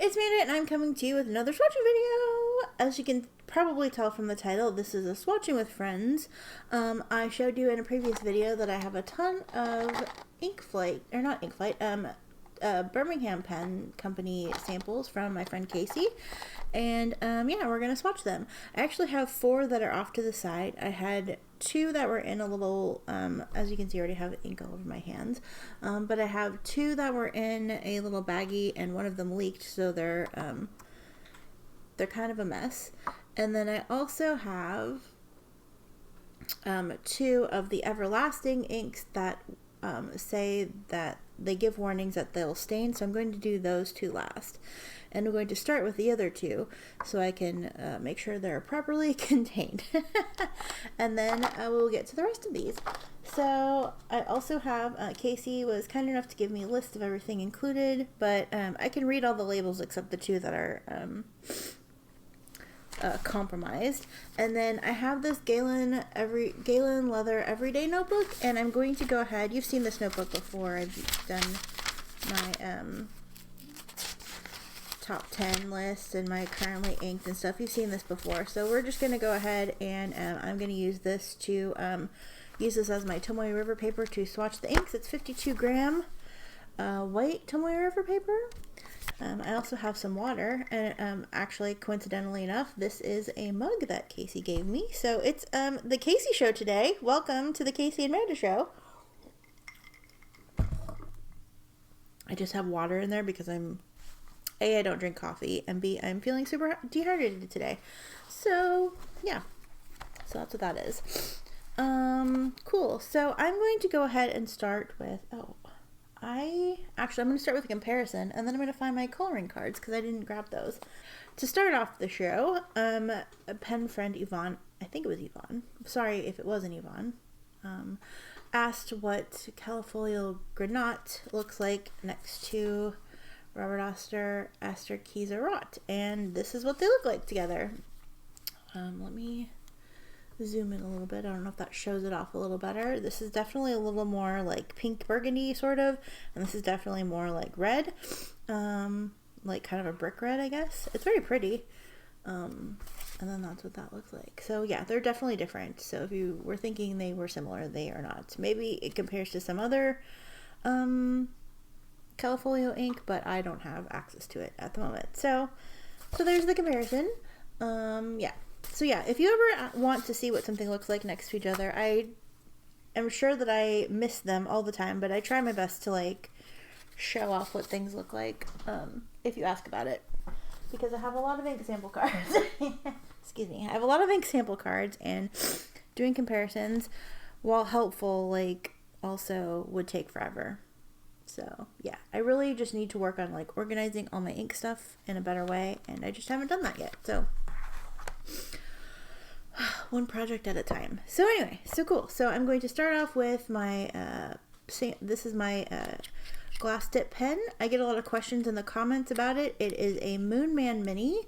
it's Amanda, and I'm coming to you with another swatching video. As you can probably tell from the title, this is a Swatching with Friends. I showed you in a previous video that I have a ton of Birmingham Pen Company samples from my friend Casey. And yeah, we're going to swatch them. I actually have 4 that are off to the side. I had 2 that were in a little, as you can see, I already have ink all over my hands. But I have 2 that were in a little baggie, and one of them leaked, so they're kind of a mess. And then I also have 2 of the Everlasting inks that say that they give warnings that they'll stain, so I'm going to do those 2 last. And I'm going to start with the other 2 so I can make sure they're properly contained. And then we'll get to the rest of these. So I also have, Casey was kind enough to give me a list of everything included, but I can read all the labels except the 2 that are compromised. And then I have this Galen Leather Everyday Notebook, and I'm going to go ahead, you've seen this notebook before, I've done my top 10 list and my currently inked and stuff. You've seen this before, so we're just going to go ahead and I'm going to use this to use this as my Tomoe River paper to swatch the inks. It's 52 gram white Tomoe River paper. I also have some water, and actually, coincidentally enough, this is a mug that Casey gave me. So it's the Casey Show today. Welcome to the Casey and Amanda Show. I just have water in there because I don't drink coffee, and B, I'm feeling super dehydrated today. So yeah, so that's what that is. Cool. So I'm going to go ahead and start with, I'm going to start with a comparison, and then I'm going to find my coloring cards because I didn't grab those. To start off the show, a pen friend Yvonne, I think it was Yvonne, sorry if it wasn't Yvonne, asked what Califolio Granat looks like next to Robert Oster Kieser Rot, and this is what they look like together. Let me zoom in a little bit. I don't know if that shows it off a little better. This is definitely a little more like pink burgundy sort of, and this is definitely more like red, like kind of a brick red, I guess. It's very pretty. And then that's what that looks like. So yeah, they're definitely different. So if you were thinking they were similar, they are not. Maybe it compares to some other Califolio ink, but I don't have access to it at the moment. So there's the comparison. Yeah. So yeah, if you ever want to see what something looks like next to each other, I am sure that I miss them all the time, but I try my best to like show off what things look like if you ask about it, because I have a lot of ink sample cards. Excuse me. I have a lot of ink sample cards, and doing comparisons, while helpful, like also would take forever. So yeah, I really just need to work on like organizing all my ink stuff in a better way, and I just haven't done that yet. So one project at a time. So anyway, so cool. So I'm going to start off with my this is my glass tip pen. I get a lot of questions in the comments about it. It is a Moonman Mini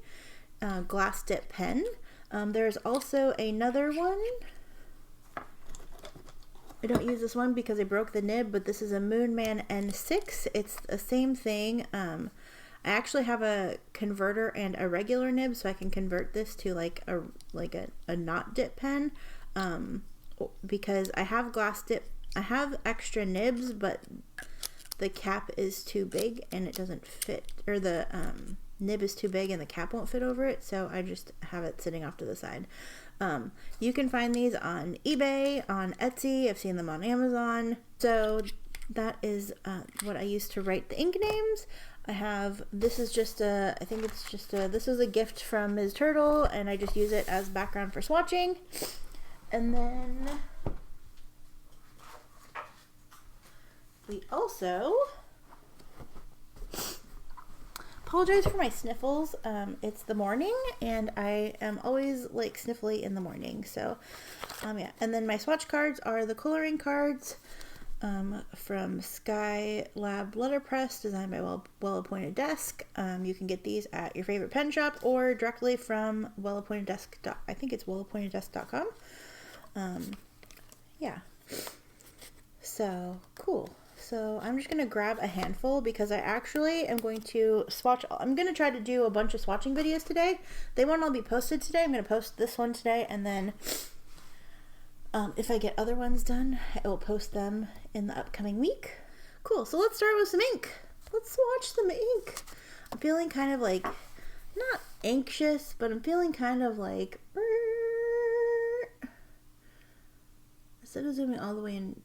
glass tip pen. There's also another one. I don't use this one because I broke the nib, but this is a Moonman N6. It's the same thing. I actually have a converter and a regular nib, so I can convert this to like a not dip pen, because I have glass dip. I have extra nibs, but the cap is too big and it doesn't fit, or the nib is too big and the cap won't fit over it, so I just have it sitting off to the side. You can find these on eBay, on Etsy. I've seen them on Amazon. So that is what I use to write the ink names. I have, this is just a, I think it's just a, this is a gift from Ms. Turtle, and I just use it as background for swatching. And then we also, apologize for my sniffles. It's the morning, and I am always like sniffly in the morning. So yeah, and then my swatch cards are the coloring cards from Sky Lab Letterpress, designed by Well Appointed Desk. You can get these at your favorite pen shop or directly from Well Appointed Desk. I think it's wellappointeddesk.com. Yeah. So cool. So I'm just going to grab a handful because I actually am going to swatch. I'm going to try to do a bunch of swatching videos today. They won't all be posted today. I'm going to post this one today, and then if I get other ones done, I will post them in the upcoming week. Cool. So let's start with some ink. Let's swatch some ink. I'm feeling kind of like, not anxious, but I'm feeling kind of like, instead of zooming all the way in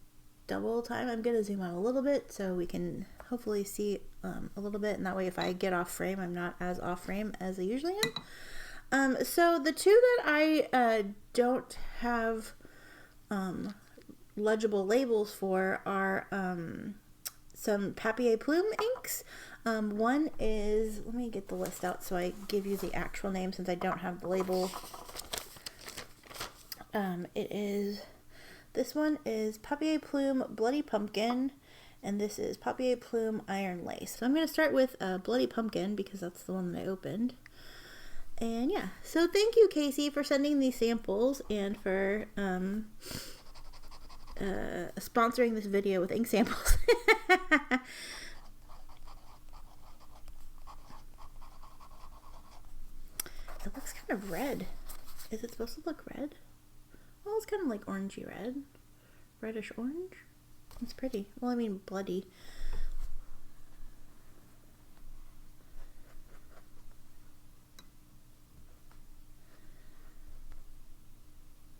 double time, I'm going to zoom out a little bit so we can hopefully see a little bit, and that way if I get off frame, I'm not as off frame as I usually am. So the two that I don't have legible labels for are some Papier Plume inks. One is, let me get the list out so I give you the actual name since I don't have the label. This one is Papier Plume Bloody Pumpkin, and this is Papier Plume Iron Lace. So I'm going to start with Bloody Pumpkin because that's the one that I opened. And yeah, so thank you, Casey, for sending these samples and for sponsoring this video with ink samples. It looks kind of red. Is it supposed to look red? Well, it's kind of like orangey red. Reddish orange. It's pretty. Well, I mean bloody.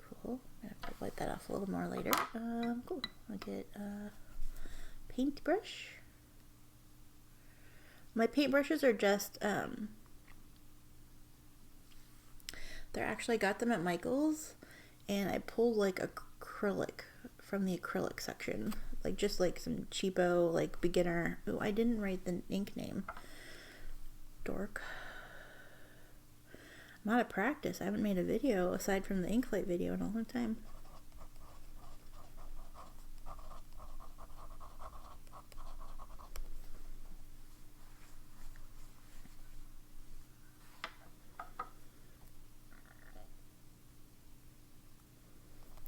Cool. I'm gonna have to wipe that off a little more later. Cool. I'll get a paintbrush. My paintbrushes are just they're actually, got them at Michael's, and I pulled like acrylic from the acrylic section, like just like some cheapo like beginner. Oh, I didn't write the ink name. Dork. I'm out of practice. I haven't made a video aside from the ink light video in a long time.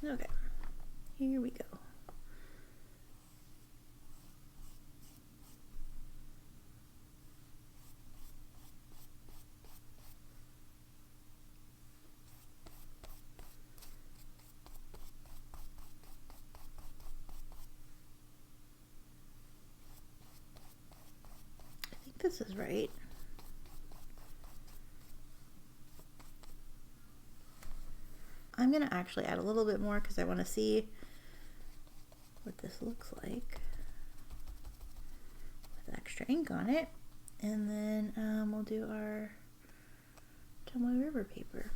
Okay, here we go. I think this is right. I'm going to actually add a little bit more because I want to see what this looks like with extra ink on it. And then we'll do our Tomoe River paper.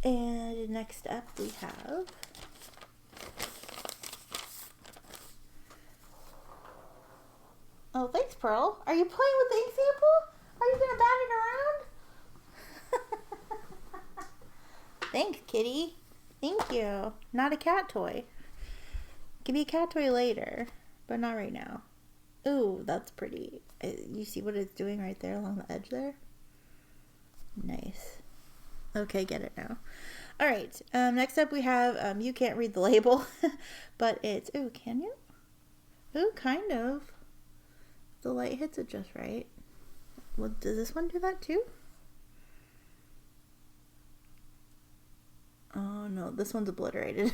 And next up we have oh, thanks, Pearl. Are you playing with the ink sample? Are you gonna bat it around? Thanks, kitty. Thank you. Not a cat toy. Give me a cat toy later, but not right now. Ooh, that's pretty. You see what it's doing right there along the edge there? Nice. Okay, get it now. All right. Next up we have, you can't read the label, but it's, ooh, can you? Ooh, kind of. The light hits it just right. Well, does this one do that too? Oh no, this one's obliterated.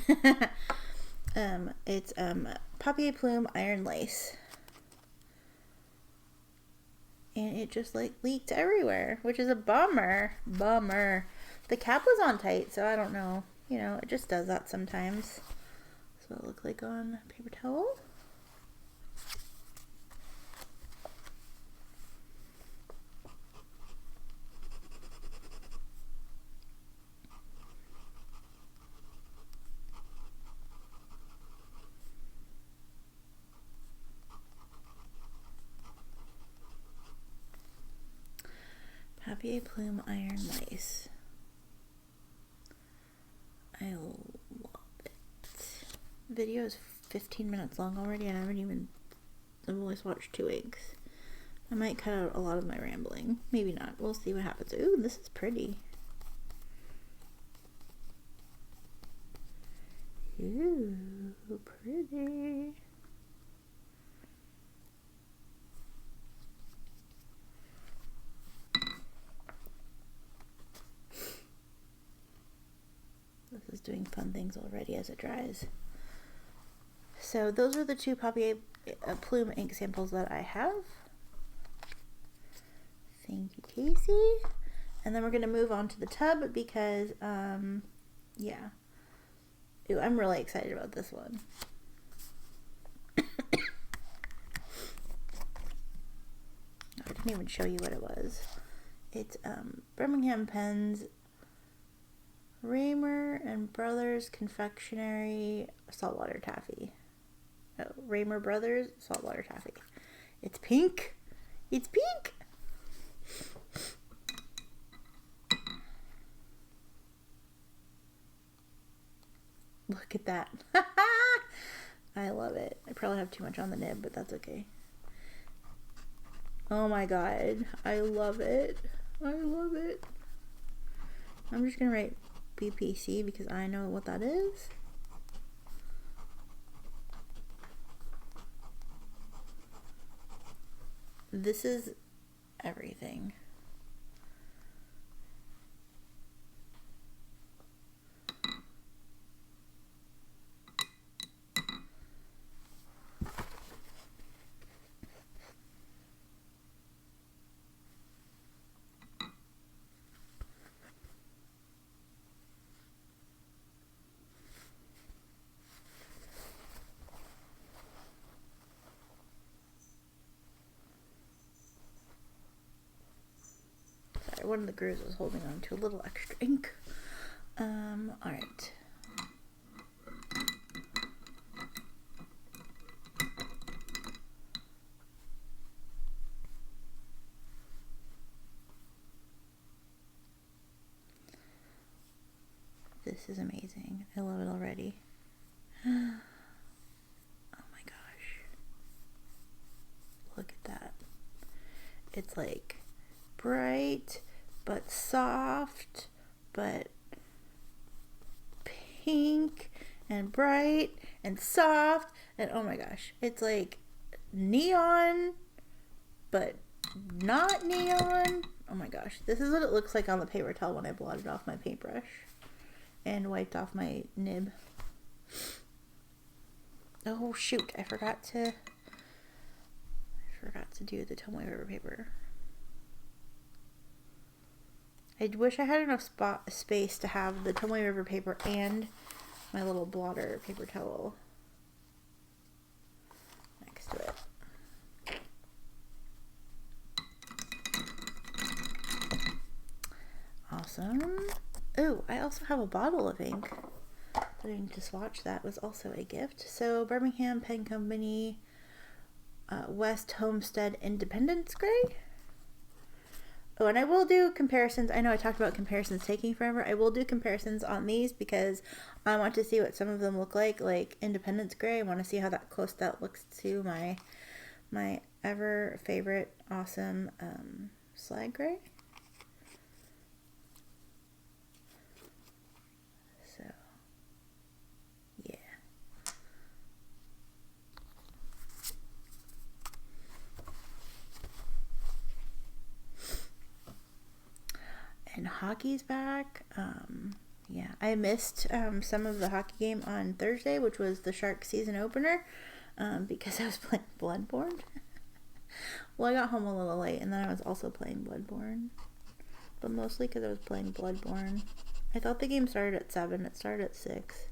It's Papier Plume Iron Lace. And it just like leaked everywhere, which is a bummer. Bummer. The cap was on tight, so I don't know. You know, it just does that sometimes. That's what it looked like on paper towel. Papier Plume Iron Lace. I love it. The video is 15 minutes long already, and I've only swatched 2 inks. I might cut out a lot of my rambling. Maybe not. We'll see what happens. Ooh, this is pretty. Ooh, pretty. This is doing fun things already as it dries. So those are the two Papier Plume ink samples that I have. Thank you, Casey. And then we're going to move on to the tub because, yeah. Ooh, I'm really excited about this one. I didn't even show you what it was. It's Birmingham Pen's Raymer and Brothers Confectionery Saltwater Taffy. Oh, Raymer Brothers Saltwater Taffy. It's pink. It's pink. Look at that. I love it. I probably have too much on the nib, but that's okay. Oh my god. I love it. I love it. I'm just going to write BPC because I know what that is. This is everything. One of the grooves was holding on to a little extra ink. Alright. This is amazing. I love it already. Oh my gosh. Look at that. It's like bright, but soft, but pink and bright and soft, and oh my gosh, it's like neon, but not neon. Oh my gosh, this is what it looks like on the paper towel when I blotted off my paintbrush and wiped off my nib. Oh shoot, I forgot to do the Tomoe River paper. I wish I had enough space to have the Tomoe River paper and my little blotter paper towel next to it. Awesome. Oh, I also have a bottle of ink that I need to swatch. That was also a gift. So Birmingham Pen Company West Homestead Independence Grey. Oh, and I will do comparisons. I know I talked about comparisons taking forever. I will do comparisons on these because I want to see what some of them look like Independence Grey. I want to see how that close that looks to my ever favorite awesome Slag Grey. So, yeah. And hockey's back. Yeah, I missed some of the hockey game on Thursday, which was the Sharks season opener, because I was playing Bloodborne. Well, I got home a little late, and then I was also playing Bloodborne, but mostly because I was playing Bloodborne. I thought the game started at 7. It started at 6.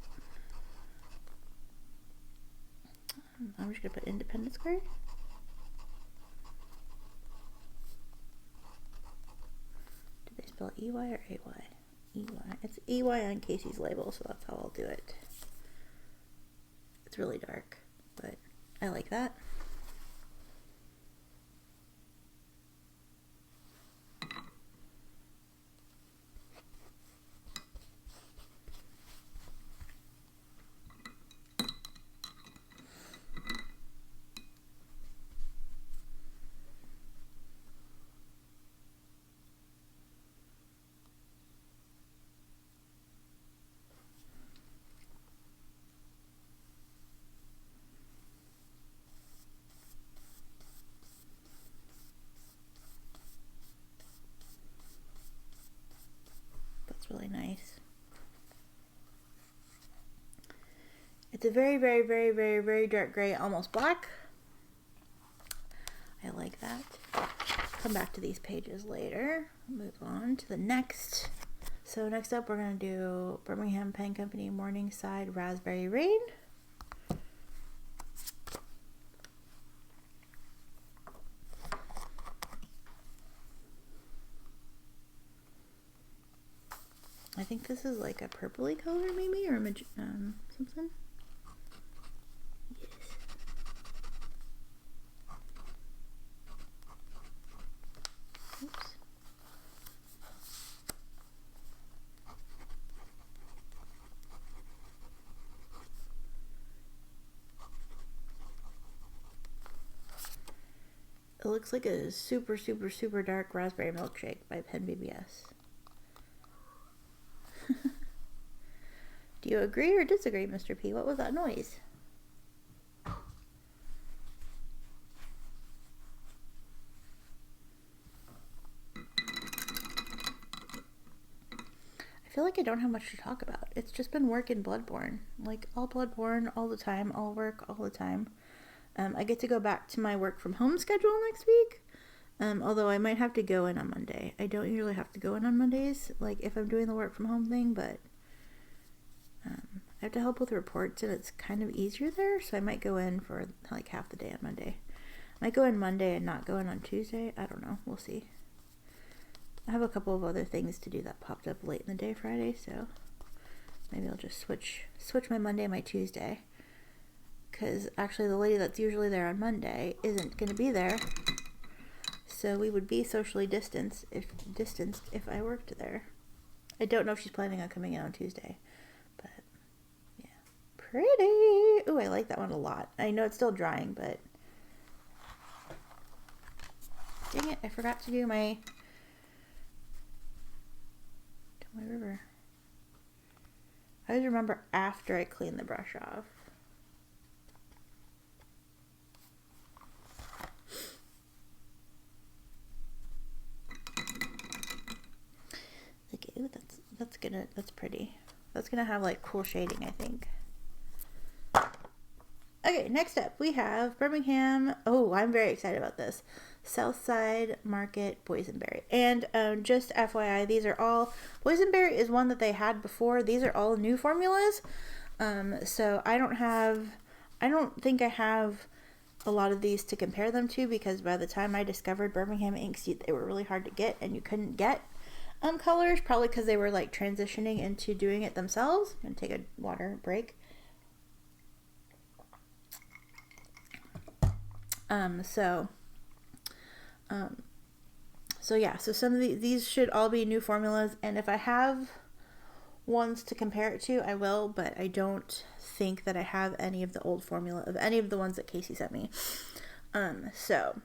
I'm just gonna put Independence Grey. Did they spell EY or AY? EY. It's EY on Casey's label, so that's how I'll do it. It's really dark, but I like that. It's a very, very, very, very, very dark gray, almost black. I like that. Come back to these pages later. Move on to the next. So next up, we're going to do Birmingham Pen Company Morningside Raspberry Rain. I think this is like a purpley color maybe, or something. Yes. Oops. It looks like a super, super, super dark raspberry milkshake by Pen BBS. Do you agree or disagree, Mr. P? What was that noise? I feel like I don't have much to talk about. It's just been work in Bloodborne. Like, all Bloodborne, all the time, all work, all the time. I get to go back to my work from home schedule next week. Although I might have to go in on Monday. I don't usually have to go in on Mondays, like if I'm doing the work from home thing, but I have to help with reports and it's kind of easier there, so I might go in for like half the day on Monday. I might go in Monday and not go in on Tuesday. I don't know. We'll see. I have a couple of other things to do that popped up late in the day Friday, so maybe I'll just switch my Monday and my Tuesday. Because actually the lady that's usually there on Monday isn't going to be there. So we would be socially distanced if I worked there. I don't know if she's planning on coming in on Tuesday. But yeah. Pretty. Ooh, I like that one a lot. I know it's still drying, but dang it, I forgot to do my river. I always remember after I clean the brush off. Like, ooh, that's pretty. That's gonna have like cool shading, I think. Okay, next up we have Birmingham. Oh, I'm very excited about this. Southside Market Boysenberry. And just FYI, these are all, Boysenberry is one that they had before. These are all new formulas. So I don't think I have a lot of these to compare them to, because by the time I discovered Birmingham inks, they were really hard to get and you couldn't get colors, probably because they were like transitioning into doing it themselves. I'm gonna take a water break. So yeah, so some of these should all be new formulas, and if I have ones to compare it to, I will, but I don't think that I have any of the old formula of any of the ones that Casey sent me. So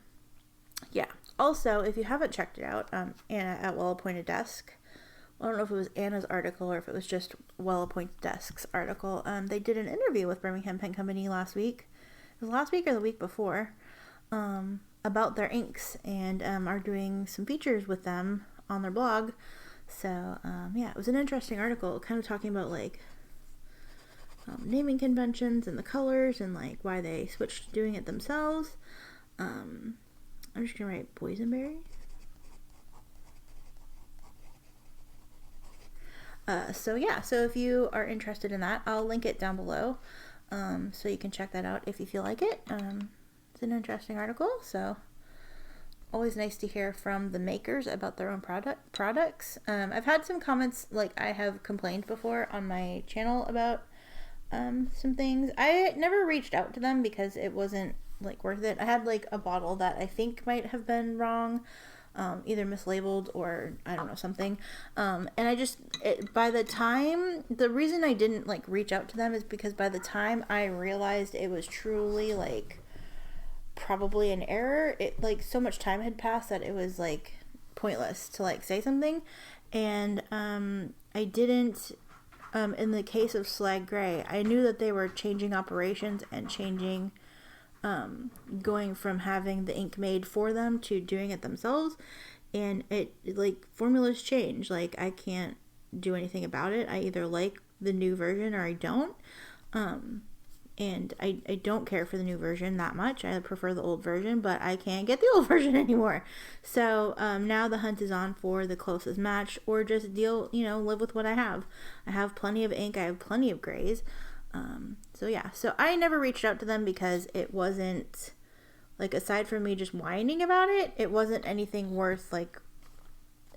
yeah. Also, if you haven't checked it out, Anna at Well Appointed Desk, I don't know if it was Anna's article or if it was just Well Appointed Desk's article, they did an interview with Birmingham Pen Company last week. It was last week or the week before, about their inks, and are doing some features with them on their blog. So yeah, it was an interesting article, kind of talking about like naming conventions and the colors and like why they switched to doing it themselves. I'm just gonna write Boysenberry. So yeah, so if you are interested in that, I'll link it down below, so you can check that out if you feel like it. It's an interesting article, so always nice to hear from the makers about their own products. I've had some comments, like I have complained before on my channel about some things. I never reached out to them because it wasn't like worth it. I had like a bottle that I think might have been wrong, either mislabeled or I don't know, something, and I just by the time, the reason I didn't like reach out to them is because by the time I realized it was truly like probably an error, it like so much time had passed that it was like pointless to like say something. And I didn't, in the case of Slag Gray, I knew that they were changing operations and changing, going from having the ink made for them to doing it themselves, and it like formulas change. Like I can't do anything about it. I either like the new version or I don't. And I don't care for the new version that much. I prefer the old version, but I can't get the old version anymore. So now the hunt is on for the closest match, or just live with what I have. I have plenty of ink. I have plenty of grays. So yeah, so I never reached out to them because it wasn't, like, aside from me just whining about it, it wasn't anything worth, like,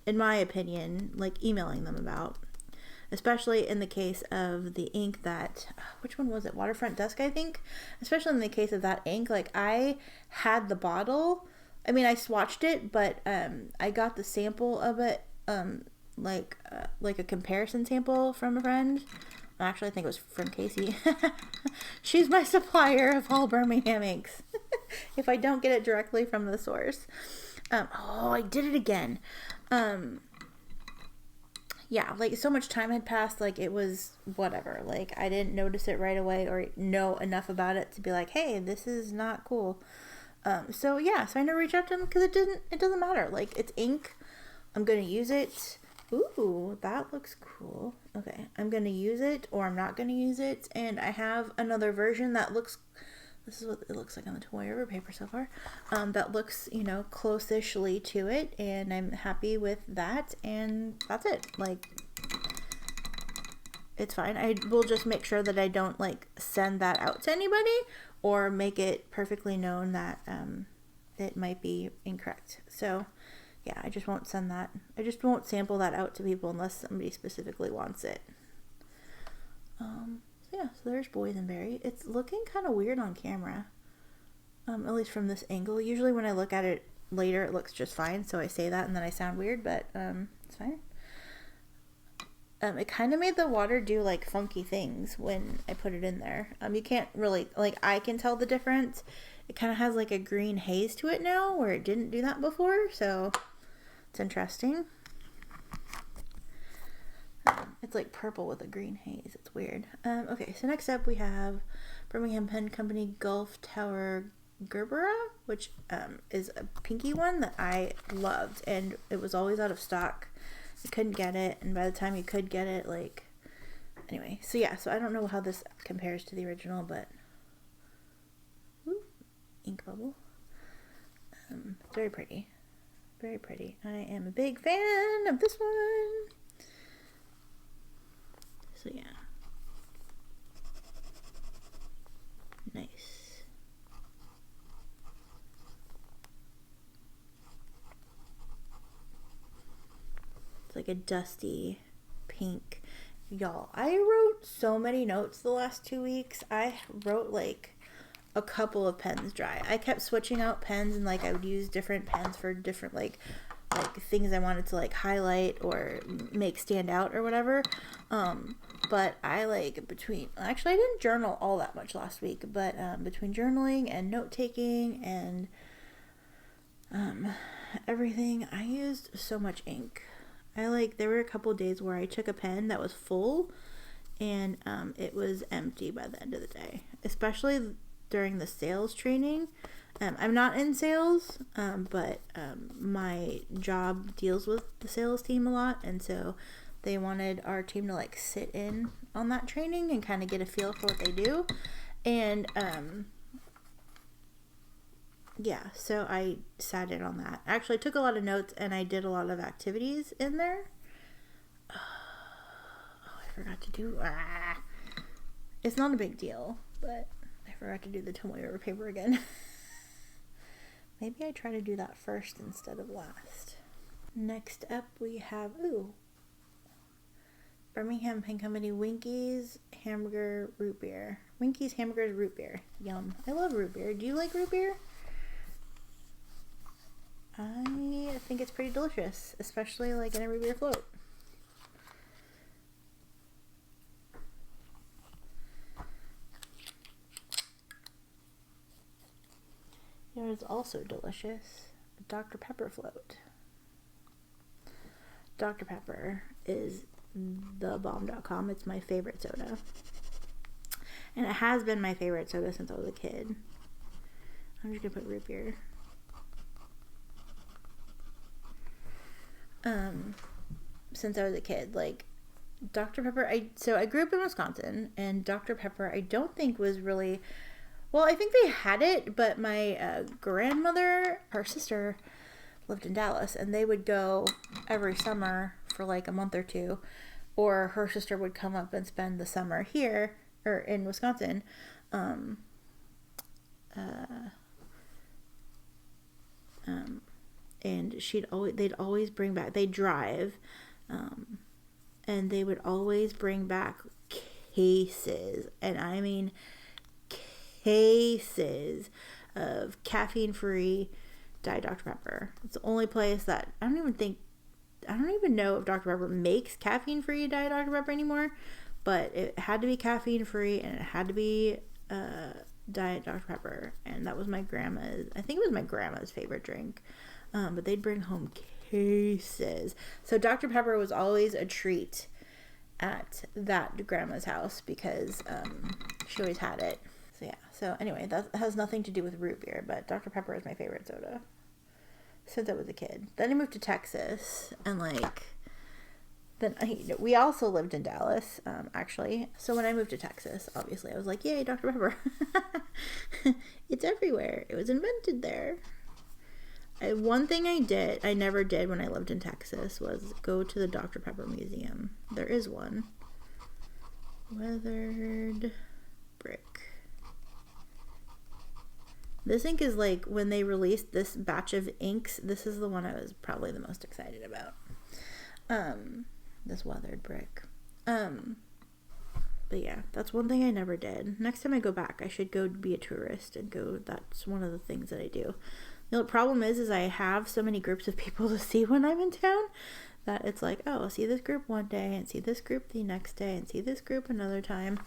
in my opinion, like, emailing them about. Especially in the case of the ink that, which one was it? Waterfront Dusk, I think. Especially in the case of that ink, like, I had the bottle. I mean, I swatched it, but I got the sample of it, like a comparison sample from a friend. Actually, I think it was from Casey. She's my supplier of all Birmingham inks. If I don't get it directly from the source. I did it again. Yeah, like, so much time had passed, like, it was whatever. Like, I didn't notice it right away or know enough about it to be like, hey, this is not cool. So I never reached out to them because it doesn't matter. Like, it's ink. I'm going to use it. Ooh, that looks cool. Okay, I'm going to use it or I'm not going to use it. And I have another version that looks, this is what it looks like on the toy over paper so far. That looks, close-ishly to it, and I'm happy with that, and that's it. Like, it's fine. I will just make sure that I don't, like, send that out to anybody or make it perfectly known that it might be incorrect. So, yeah, I just won't send that. I just won't sample that out to people unless somebody specifically wants it. So there's Boysenberry. It's looking kind of weird on camera, at least from this angle. Usually when I look at it later, it looks just fine, so I say that and then I sound weird, but it's fine. It kind of made the water do, like, funky things when I put it in there. You can't really, like, I can tell the difference. It kind of has, like, a green haze to it now, where it didn't do that before, so it's interesting. It's like purple with a green haze. It's weird. Okay, so next up we have Birmingham Pen Company Gulf Tower Gerbera, which is a pinky one that I loved, and it was always out of stock. You couldn't get it, and by the time you could get it, like, anyway. So yeah, so I don't know how this compares to the original, but ink bubble. Very pretty. Very pretty. I am a big fan of this one. So yeah. Nice. It's like a dusty pink. Y'all, I wrote so many notes the last 2 weeks. I wrote, like, a couple of pens dry. I kept switching out pens, and, like, I would use different pens for different, like things I wanted to, like, highlight or make stand out or whatever. But I, like, actually I didn't journal all that much last week, but between journaling and note-taking and everything, I used so much ink. There were a couple of days where I took a pen that was full and it was empty by the end of the day, especially during the sales training. I'm not in sales, but my job deals with the sales team a lot, and so they wanted our team to, like, sit in on that training and kind of get a feel for what they do. And yeah, so I sat in on that. Actually, I took a lot of notes and I did a lot of activities in there. Oh, I forgot to do. It's not a big deal, but I forgot to do the tomoe over paper again. Maybe I try to do that first instead of last. Next up we have, Birmingham Pen Company Winkies Hamburger Root Beer. Winkies Hamburgers Root Beer. Yum. I love root beer. Do you like root beer? I think it's pretty delicious, especially, like, in a root beer float. It is also delicious. Dr. Pepper float. Dr. Pepper is thebomb.com. It's my favorite soda. And it has been my favorite soda since I was a kid. I'm just gonna put root beer. Since I was a kid, like, Dr. Pepper, I grew up in Wisconsin, and Dr. Pepper I don't think was really, well, I think they had it, but my grandmother, her sister, lived in Dallas, and they would go every summer for like a month or two, or her sister would come up and spend the summer here, or in Wisconsin, and they'd always bring back, they'd drive, and they would always bring back cases, and I mean cases of caffeine-free Diet Dr. Pepper. It's the only place that I don't even know if Dr. Pepper makes caffeine-free Diet Dr. Pepper anymore, but it had to be caffeine-free, and it had to be Diet Dr. Pepper, and that was I think it was my grandma's favorite drink, but they'd bring home cases. So Dr. Pepper was always a treat at that grandma's house because she always had it. So yeah, so anyway, that has nothing to do with root beer, but Dr. Pepper is my favorite soda since I was a kid. Then I moved to Texas, and we also lived in Dallas, actually. So when I moved to Texas, obviously I was like, yay, Dr. Pepper. It's everywhere. It was invented there. One thing I never did when I lived in Texas was go to the Dr. Pepper Museum. There is one. Weathered Brick. This ink is like, when they released this batch of inks, this is the one I was probably the most excited about. This Weathered Brick. But yeah, that's one thing I never did. Next time I go back, I should go be a tourist and go. That's one of the things that I do. The problem is I have so many groups of people to see when I'm in town that it's like, oh, I'll see this group one day and see this group the next day and see this group another time,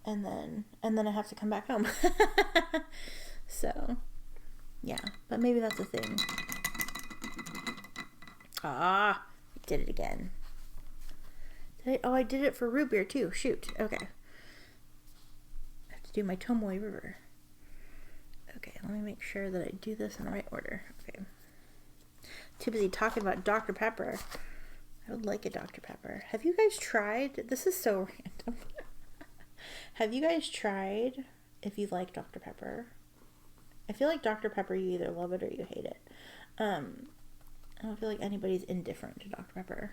and then I have to come back home. So, yeah, but maybe that's a thing. I did it again. I did it for root beer too. Shoot. Okay. I have to do my Tomoe River. Okay, let me make sure that I do this in the right order. Okay. Too busy talking about Dr. Pepper. I would like a Dr. Pepper. Have you guys tried? This is so random. Have you guys tried if you like Dr. Pepper? I feel like Dr. Pepper, you either love it or you hate it. I don't feel like anybody's indifferent to Dr. Pepper.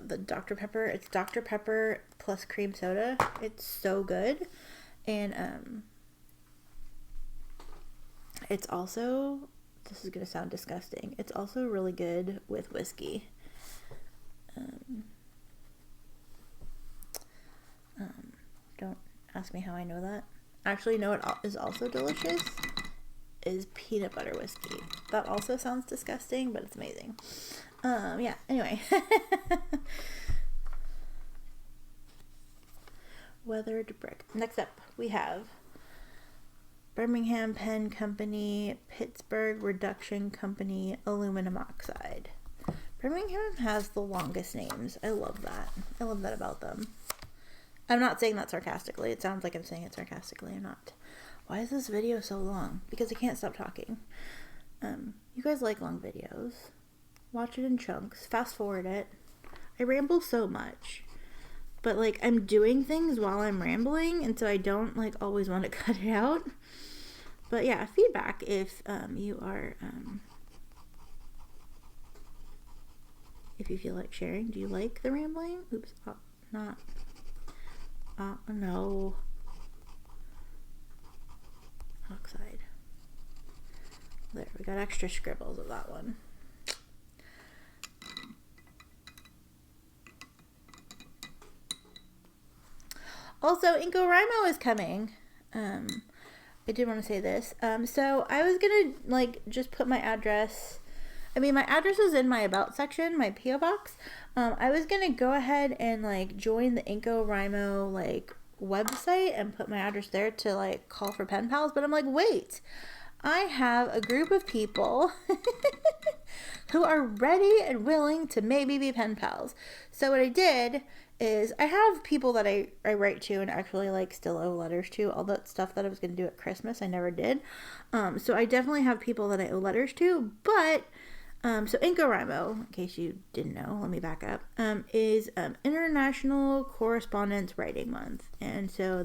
The Dr. Pepper, it's Dr. Pepper plus cream soda. It's so good. And it's also, this is going to sound disgusting, it's also really good with whiskey. Don't ask me how I know that. Actually, no, it is also delicious, is peanut butter whiskey. That also sounds disgusting, but it's amazing. Yeah, anyway. Weathered Brick. Next up, we have Birmingham Pen Company, Pittsburgh Reduction Company, Aluminum Oxide. Birmingham has the longest names. I love that. I love that about them. I'm not saying that sarcastically. It sounds like I'm saying it sarcastically. I'm not. Why is this video so long? Because I can't stop talking. You guys like long videos. Watch it in chunks. Fast forward it. I ramble so much. But, like, I'm doing things while I'm rambling, and so I don't, like, always want to cut it out. But, yeah, feedback if you are, if you feel like sharing. Do you like the rambling? Oops, not. No. Oxide. There, we got extra scribbles of that one. Also, InCoWriMo is coming. I did want to say this. So I was gonna, like, just put my address. I mean, my address is in my about section, my P.O. box. I was gonna go ahead and, like, join the InCoWriMo, like, website and put my address there to, like, call for pen pals. But I'm like, wait, I have a group of people who are ready and willing to maybe be pen pals. So what I did is I have people that I write to and actually, like, still owe letters to. All that stuff that I was going to do at Christmas, I never did. So I definitely have people that I owe letters to, but So InCoWriMo, in case you didn't know, let me back up, is International Correspondence Writing Month. And so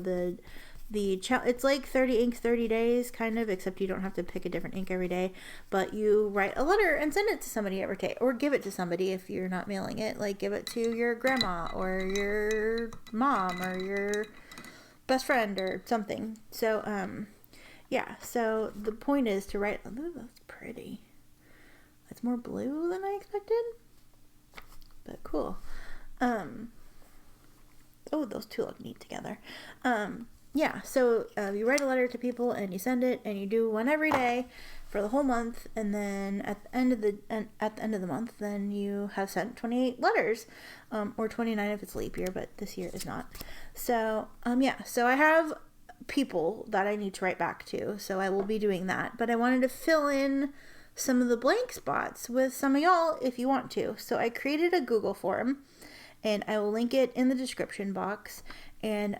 it's like 30 inks, 30 days, kind of, except you don't have to pick a different ink every day, but you write a letter and send it to somebody every day, or give it to somebody if you're not mailing it, like give it to your grandma or your mom or your best friend or something. So, yeah, so the point is to write, oh, that's pretty. It's more blue than I expected, but cool. Oh, those two look neat together. Yeah, so you write a letter to people and you send it, and you do one every day for the whole month, and then at the end of the month, then you have sent 28 letters, or 29 if it's leap year, but this year is not. So yeah, so I have people that I need to write back to, so I will be doing that. But I wanted to fill in some of the blank spots with some of y'all if you want to. So I created a Google form, and I will link it in the description box. And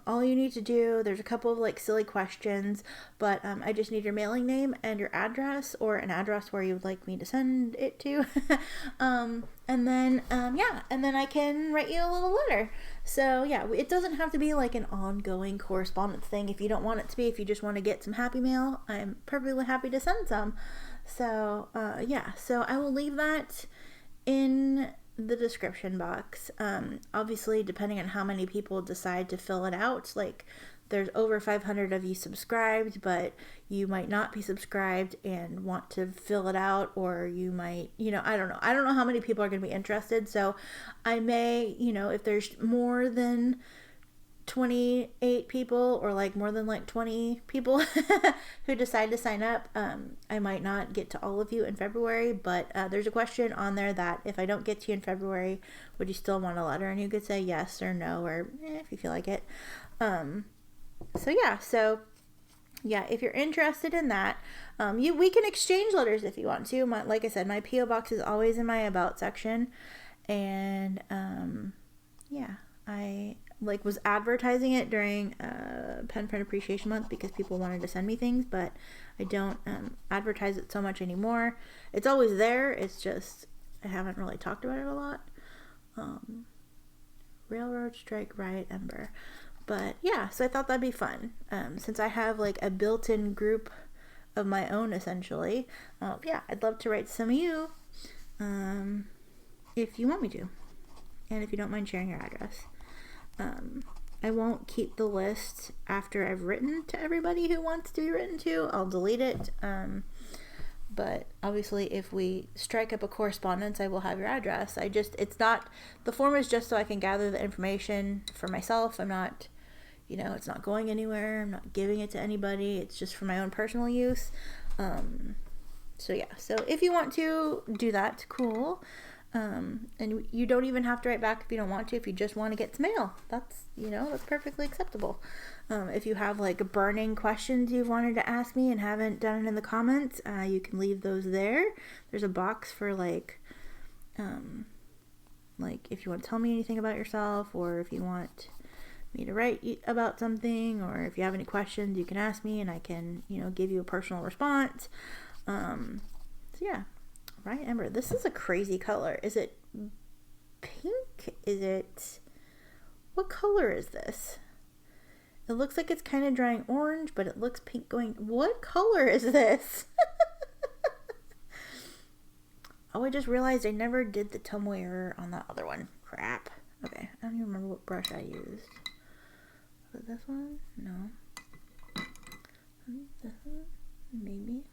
all you need to do, there's a couple of like silly questions, but I just need your mailing name and your address, or an address where you would like me to send it to. And then yeah, and then I can write you a little letter. So yeah, it doesn't have to be like an ongoing correspondence thing. If you don't want it to be, if you just want to get some happy mail, I'm perfectly happy to send some. So yeah, so I will leave that in the description box. Obviously, depending on how many people decide to fill it out, like there's over 500 of you subscribed, but you might not be subscribed and want to fill it out, or you might, I don't know how many people are going to be interested. So I may, if there's more than 28 people, or like more than like 20 people who decide to sign up, I might not get to all of you in February, but there's a question on there that if I don't get to you in February, would you still want a letter? And you could say yes or no, or if you feel like it. So yeah, if you're interested in that, we can exchange letters if you want to. Like I said, my P.O. box is always in my about section, and yeah, I was advertising it during Pen Friend Appreciation Month because people wanted to send me things, but I don't advertise it so much anymore. It's always there, it's just I haven't really talked about it a lot. Railroad Strike Riot Ember. But yeah, so I thought that'd be fun. Since I have like a built-in group of my own, essentially. Yeah, I'd love to write some of you if you want me to, and if you don't mind sharing your address. I won't keep the list after I've written to everybody who wants to be written to. I'll delete it. But obviously if we strike up a correspondence, I will have your address. The form is just so I can gather the information for myself. I'm not, it's not going anywhere. I'm not giving it to anybody. It's just for my own personal use. So yeah, so if you want to do that, cool. And you don't even have to write back if you don't want to. If you just want to get some mail, that's perfectly acceptable. If you have like burning questions you've wanted to ask me and haven't done it in the comments, you can leave those there. There's a box for like if you want to tell me anything about yourself, or if you want me to write about something, or if you have any questions, you can ask me and I can, give you a personal response. So yeah. Riot Ember. This is a crazy color. Is it pink? What color is this? It looks like it's kind of drying orange, but it looks pink going. What color is this? Oh, I just realized I never did the tomoe error on that other one. Crap. Okay, I don't even remember what brush I used. Was it this one? No. This one? Maybe.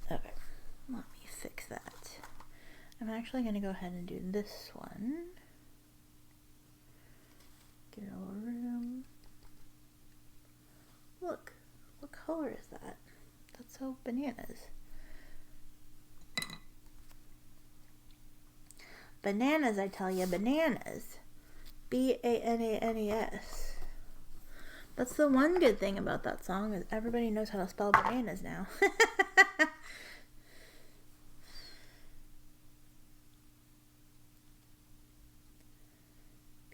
Okay, let me fix that. I'm actually going to go ahead and do this one. Get a little room. Look, what color is that? That's so bananas. Bananas, I tell you, bananas. B-A-N-A-N-E-S. That's the one good thing about that song, is everybody knows how to spell bananas now.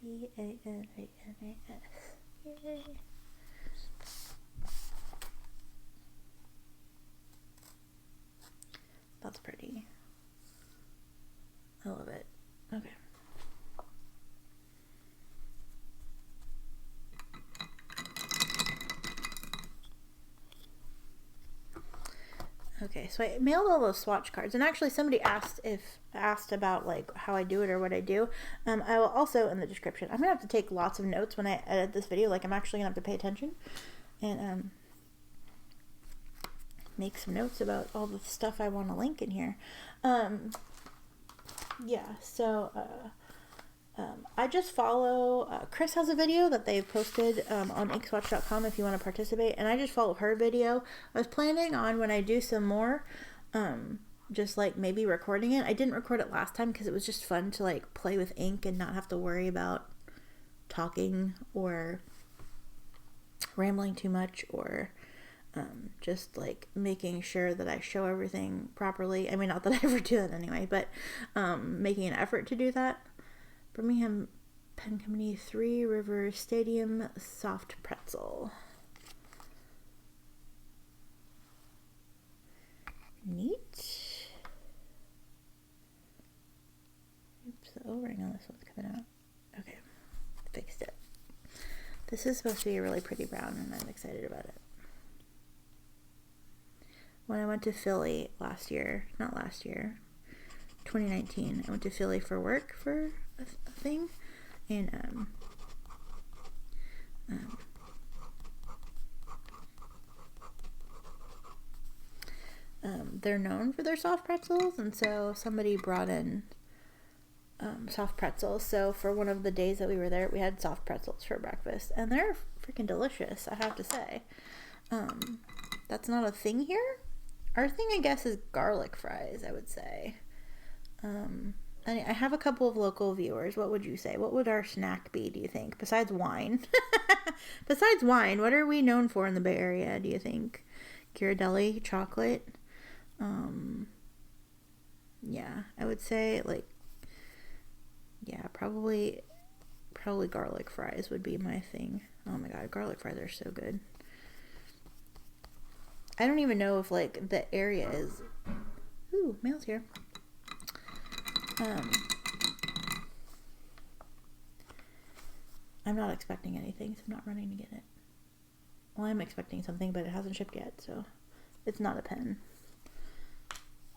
B-A-N-A-N-A-S. Yay. that's pretty. I love it. Okay. Okay, so I mailed all those swatch cards, and actually somebody asked about like how I do it or what I do. I will also, in the description, I'm gonna have to take lots of notes when I edit this video. Like, I'm actually gonna have to pay attention and make some notes about all the stuff I want to link in here. Yeah, so I just follow, Chris has a video that they've posted on inkswatch.com if you want to participate, and I just follow her video. I was planning on, when I do some more, just like maybe recording it. I didn't record it last time because it was just fun to like play with ink and not have to worry about talking or rambling too much, or just like making sure that I show everything properly. I mean, not that I ever do that anyway, but making an effort to do that. Birmingham Pen Company 3 River Stadium Soft Pretzel. Neat. Oops, the O-ring on this one's coming out. Okay, fixed it. This is supposed to be a really pretty brown, and I'm excited about it. When I went to Philly last year, 2019, I went to Philly for work for a thing, and they're known for their soft pretzels, and so somebody brought in soft pretzels. So for one of the days that we were there, we had soft pretzels for breakfast, and they're freaking delicious, I have to say. That's not a thing here. Our thing, I guess, is garlic fries, I would say. I have a couple of local viewers. What would you say? What would our snack be, do you think? Besides wine. Besides wine, what are we known for in the Bay Area, do you think? Ghirardelli chocolate? Yeah, I would say, like, yeah, probably garlic fries would be my thing. Oh my god, garlic fries are so good. I don't even know if, like, the area is... Ooh, mail's here. I'm not expecting anything, so I'm not running to get it. Well, I'm expecting something, but it hasn't shipped yet, so it's not a pen.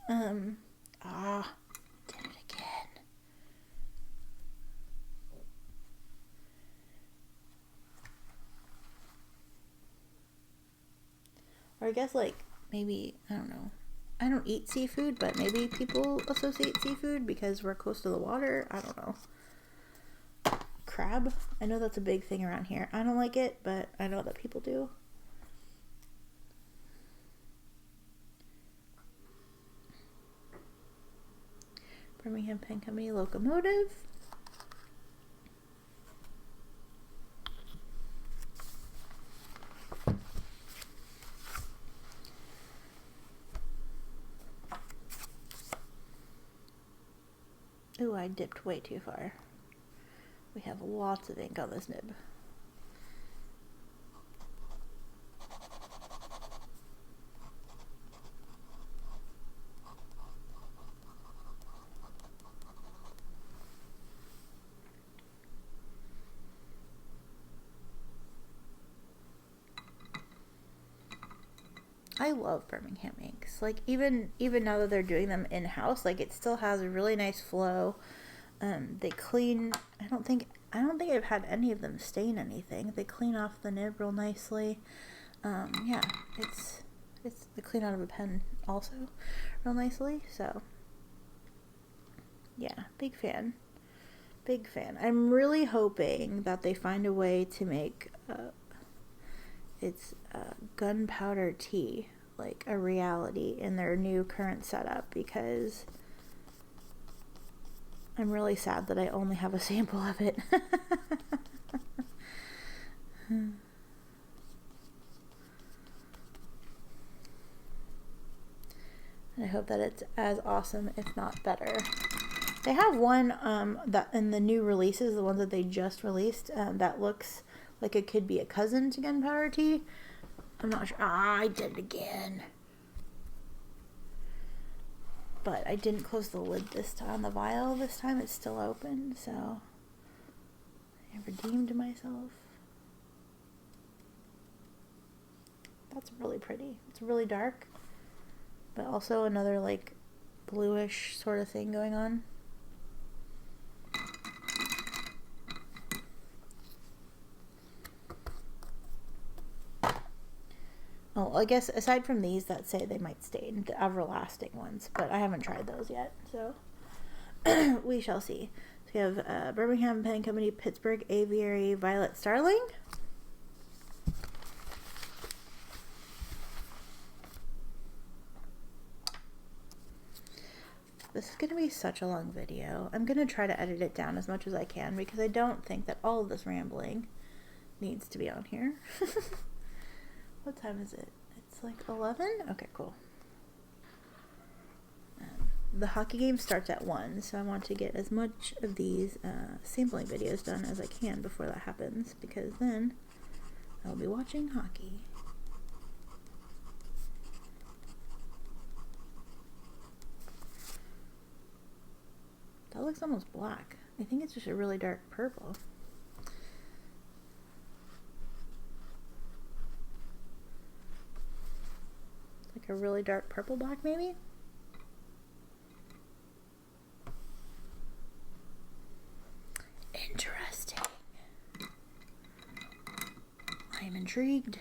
Did it again. Or I guess, like, maybe, I don't know. I don't eat seafood, but maybe people associate seafood because we're close to the water. I don't know. Crab. I know that's a big thing around here. I don't like it, but I know that people do. Birmingham Pen Company Locomotive. Ooh, I dipped way too far. We have lots of ink on this nib. I love Birmingham inks. Like, even now that they're doing them in-house, like, it still has a really nice flow. They clean. I don't think I've had any of them stain anything. They clean off the nib real nicely. Yeah, it's they clean out of a pen also real nicely. So yeah, big fan. I'm really hoping that they find a way to make gunpowder tea like a reality in their new current setup, because I'm really sad that I only have a sample of it. And I hope that it's as awesome, if not better. They have one that in the new releases, the ones that they just released, that looks like it could be a cousin to gunpowder tea. I'm not sure. I did it again. but I didn't close the lid this time on the vial. This time it's still open, so I redeemed myself. That's really pretty. It's really dark, but also another like bluish sort of thing going on. Oh, I guess aside from these that say they might stain, the Everlasting ones, but I haven't tried those yet, so we shall see. So we have Birmingham Pen Company Pittsburgh Aviary Violet Starling. This is going to be such a long video. I'm going to try to edit it down as much as I can because I don't think that all of this rambling needs to be on here. What time is it? It's like 11? Okay, cool. The hockey game starts at 1, so I want to get as much of these sampling videos done as I can before that happens, because then I'll be watching hockey. That looks almost black. I think it's just a really dark purple. Like a really dark purple black, maybe? Interesting. I am intrigued.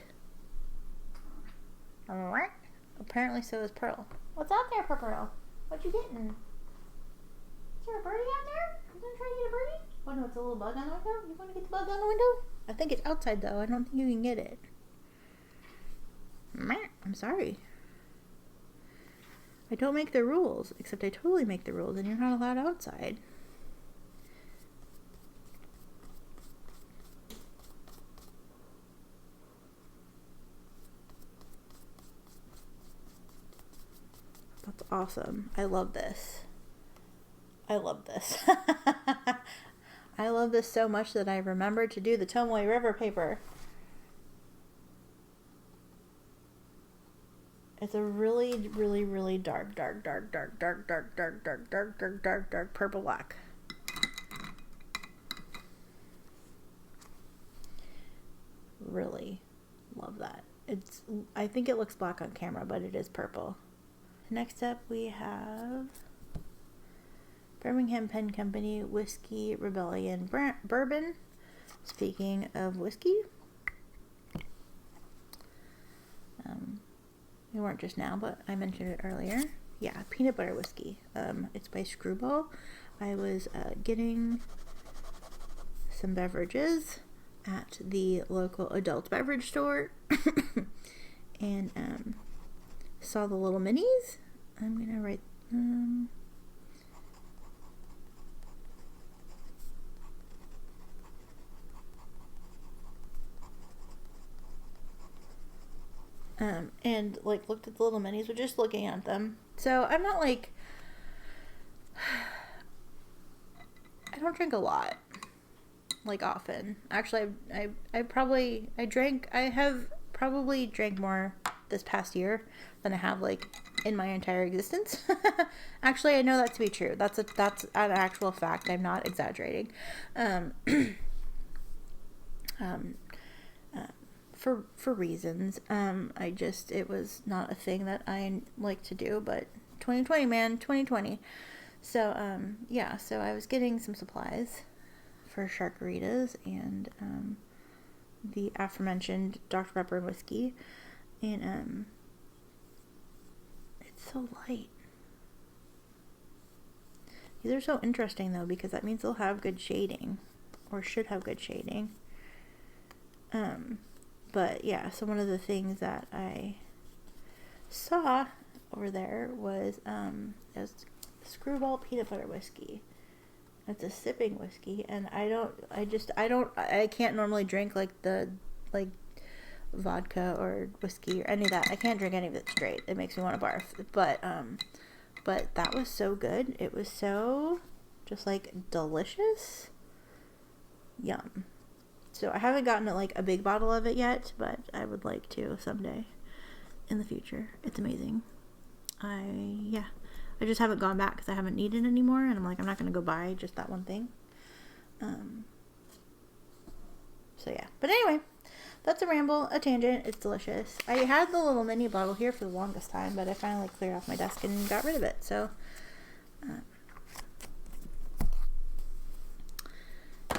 Alright. Apparently so is Pearl. What's out there, Pearl? What you getting? Is there a birdie out there? You gonna try to get a birdie? Oh no, it's a little bug on the window? You wanna get the bug on the window? I think it's outside though. I don't think you can get it. I'm sorry. I don't make the rules, except I totally make the rules and you're not allowed outside. That's awesome. I love this. I love this. I love this so much that I remembered to do the Tomoe River paper. It's a really, really, really dark purple black. Really love that. I think it looks black on camera, but it is purple. Next up we have Birmingham Pen Company Whiskey Rebellion Bourbon. Speaking of whiskey, we weren't just now, but I mentioned it earlier. Yeah, peanut butter whiskey. It's by Screwball. I was getting some beverages at the local adult beverage store and saw the little minis. I'm gonna write and like looked at the little minis, but just looking at them. So I'm not like, I don't drink a lot, like often. Actually, I have probably drank more this past year than I have like in my entire existence. Actually, I know that to be true. That's an actual fact. I'm not exaggerating. For reasons. It was not a thing that I like to do, but 2020, man, 2020. So, yeah, so I was getting some supplies for Sharkaritas and, the aforementioned Dr. Pepper and whiskey, and, it's so light. These are so interesting, though, because that means they'll have good shading, or should have good shading. But yeah, so one of the things that I saw over there was Screwball peanut butter whiskey. It's a sipping whiskey, and I can't normally drink like vodka or whiskey or any of that. I can't drink any of it straight. It makes me want to barf. But that was so good. It was so just like delicious. Yum. So I haven't gotten like a big bottle of it yet, but I would like to someday in the future. It's amazing. I just haven't gone back because I haven't needed it anymore, and I'm like, I'm not going to go buy just that one thing. So yeah, but anyway, that's a ramble, a tangent. It's delicious. I had the little mini bottle here for the longest time, but I finally cleared off my desk and got rid of it. So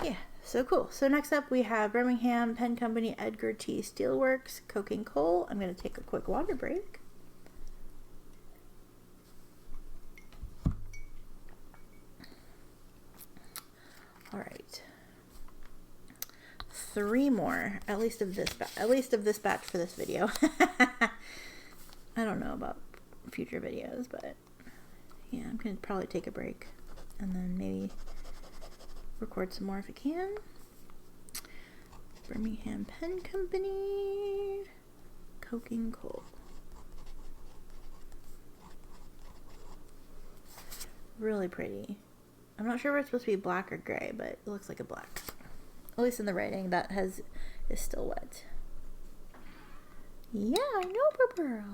yeah, so cool. So next up we have Birmingham Pen Company Edgar T. Steelworks Coking Coal. I'm going to take a quick water break. All right. 3 more, at least of this batch for this video. I don't know about future videos, but yeah, I'm gonna probably take a break and then maybe record some more if I can. Birmingham Pen Company Coking Coal. Really pretty. I'm not sure if it's supposed to be black or gray, but it looks like a black. At least in the writing, is still wet. Yeah, I know, Pearl.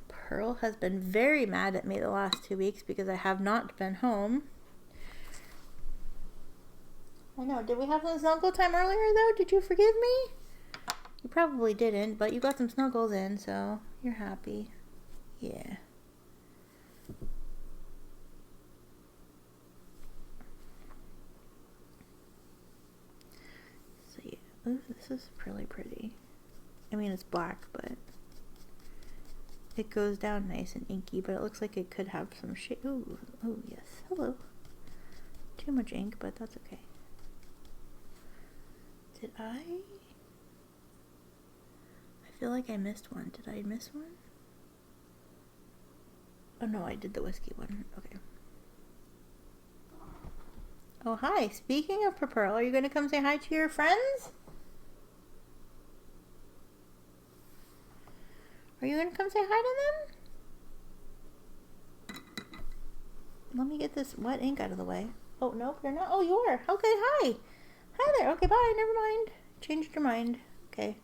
Pearl has been very mad at me the last 2 weeks because I have not been home. I know. Did we have some snuggle time earlier, though? Did you forgive me? You probably didn't, but you got some snuggles in, so you're happy. Yeah. Ooh, this is really pretty. I mean, it's black, but it goes down nice and inky, but it looks like it could have some shade. Ooh, oh yes. Hello. Too much ink, but that's okay. Did I feel like I missed one. Did I miss one? Oh no, I did the whiskey one. Okay. Oh, hi. Speaking of Pearl, are you going to come say hi to your friends? Are you going to come say hi to them? Let me get this wet ink out of the way. Oh, nope, you're not. Oh, you are. Okay, hi. Hi there. Okay, bye. Never mind. Changed your mind. Okay.